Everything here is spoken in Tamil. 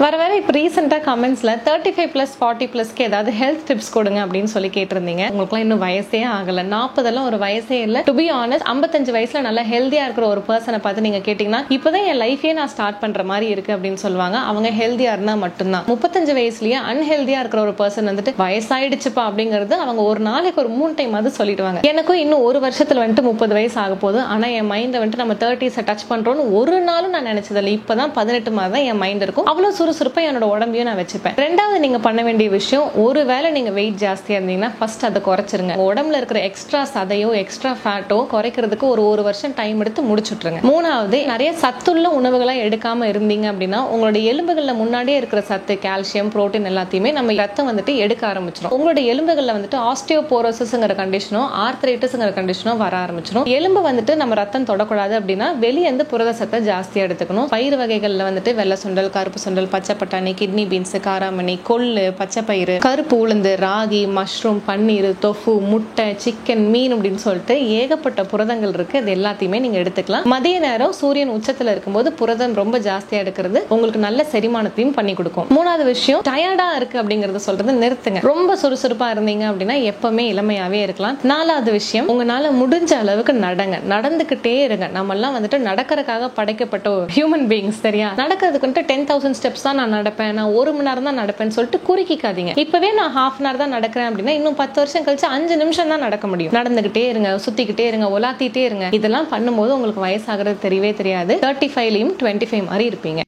வர வர இப்போ ரீசெண்டாக கமெண்ட்ஸில் 35+, 40+க்கு ஏதாவது ஹெல்த் டிப்ஸ் கொடுங்க அப்படின்னு சொல்லி கேட்டிருந்தீங்க. உங்களுக்குலாம் இன்னும் வயசே ஆகலை, 40 ஒரு வயசே இல்லை. டு பி ஆனஸ்ட் 55 வயசுல நல்லா ஹெல்த்தியாக இருக்கிற ஒரு பர்சனை பார்த்து நீங்கள் கேட்டிங்கன்னா இப்போதான் என் லைஃபே நான் ஸ்டார்ட் பண்ணுற மாதிரி இருக்கு அப்படின்னு சொல்லுவாங்க. அவங்க ஹெல்த்தியாக இருந்தால் மட்டும்தான். 35 வயசுலயே அன்ஹெல்தியாக இருக்கிற ஒரு பர்சன் வந்துட்டு வயசாயிடுச்சுப்பா அப்படிங்கிறது அவங்க ஒரு நாளைக்கு ஒரு 3 டைம் அது சொல்லிடுவாங்க. எனக்கும் இன்னும் ஒரு வருஷத்துல வந்துட்டு 30 வயசு ஆக போகுது. ஆனால் என் மைண்டை வந்துட்டு நம்ம 30s டச் பண்ணுறோன்னு ஒரு நாளும் நான் நினைச்சதில்லை. இப்போதான் 18 மாதிரி தான் என் மைண்ட் இருக்கும். அவ்வளோ சுறுசுறுப்பா என்னோட உடம்பையும் நான் வச்சுப்பேன். ரெண்டாவது நீங்க பண்ண வேண்டிய விஷயம், ஒருவேளை நீங்க வெயிட் ஜாஸ்தியா இருந்தீங்கன்னா ஃபர்ஸ்ட் அதை குறைச்சிருங்க. உடம்புல இருக்கிற எக்ஸ்ட்ரா சதையோ எக்ஸ்ட்ரா ஃபேட்டோ குறைக்கிறதுக்கு ஒரு வருஷம் டைம் எடுத்து முடிச்சுட்டுருங்க. மூணாவது, நிறைய சத்துள்ள உணவுகளை எடுக்காம இருந்தீங்க அப்படின்னா உங்களுடைய எலும்புகள்ல முன்னாடியே இருக்கிற சத்து, கால்சியம், புரோட்டீன் எல்லாத்தையுமே நம்ம ரத்தம் வந்துட்டு எடுக்க ஆரம்பிச்சிடும். உங்களுடைய எலும்புகள்ல வந்துட்டு ஆஸ்டியோபோரோசிஸ்ங்கிற கண்டிஷனோ ஆர்த்ரைட்டிஸ்ங்கிற கண்டிஷனோ வர ஆரம்பிச்சிடும். எலும்பு வந்துட்டு நம்ம ரத்தம் தொடக்கூடாது அப்படின்னா வெளியே இருந்து புரத சத்தை ஜாஸ்தியா எடுத்துக்கணும். பயிர் வகைகள்ல வந்துட்டு வெள்ளை சுண்டல், கருப்பு சுண்டல், பச்சை பட்டாணி, கிட்னி பீன்ஸ், காராமணி, கொள்ளு, பச்சை பயிறு, கருப்பு உளுந்து, ராகி, மஷ்ரூம், பன்னீர், தொஃபு, முட்டை, சிக்கன், மீன் அப்படின்னு சொல்லிட்டு ஏகப்பட்ட புரதங்கள் இருக்கு. இது எல்லாத்தையுமே நீங்க எடுத்துக்கலாம். மதிய நேரம் சூரியன் உச்சத்துல இருக்கும்போது புரதம் ரொம்ப ஜாஸ்தியா எடுக்கிறது உங்களுக்கு நல்ல செரிமானத்தையும் பண்ணி கொடுக்கும். மூணாவது விஷயம், டயர்டா இருக்கு அப்படிங்கறத சொல்றது நிறுத்துங்க. ரொம்ப சுறுசுறுப்பா இருந்தீங்க அப்படின்னா எப்பவுமே இளமையாவே இருக்கலாம். நாலாவது விஷயம், உங்களால முடிஞ்ச அளவுக்கு நடங்க, நடந்துகிட்டே இருங்க. நம்ம எல்லாம் வந்துட்டு நடக்கிறதுக்காக படைக்கப்பட்ட ஹியூமன் பீயிங்ஸ், சரியா? நடக்கிறதுக்கு 10,000 ஸ்டெப்ஸ் தான் நான் நடப்பேன், நான் 1 மணி நேரம் தான் நடப்பேன்னு சொல்லிட்டு குறிக்காதீங்க. இப்பவே நான் ½ மணி நேரம் தான் நடக்கிறேன் அப்படின்னா இன்னும் 10 வருஷம் கழிச்சு 5 நிமிஷம் தான் நடக்க முடியும். நடந்துகிட்டே இருங்க, சுத்திக்கிட்டே இருங்க, உலாத்திட்டே இருங்க. இதெல்லாம் பண்ணும்போது உங்களுக்கு வயசாகிறது தெரியவே தெரியாது. 35லயும் 25 மாதிரி இருப்பீங்க.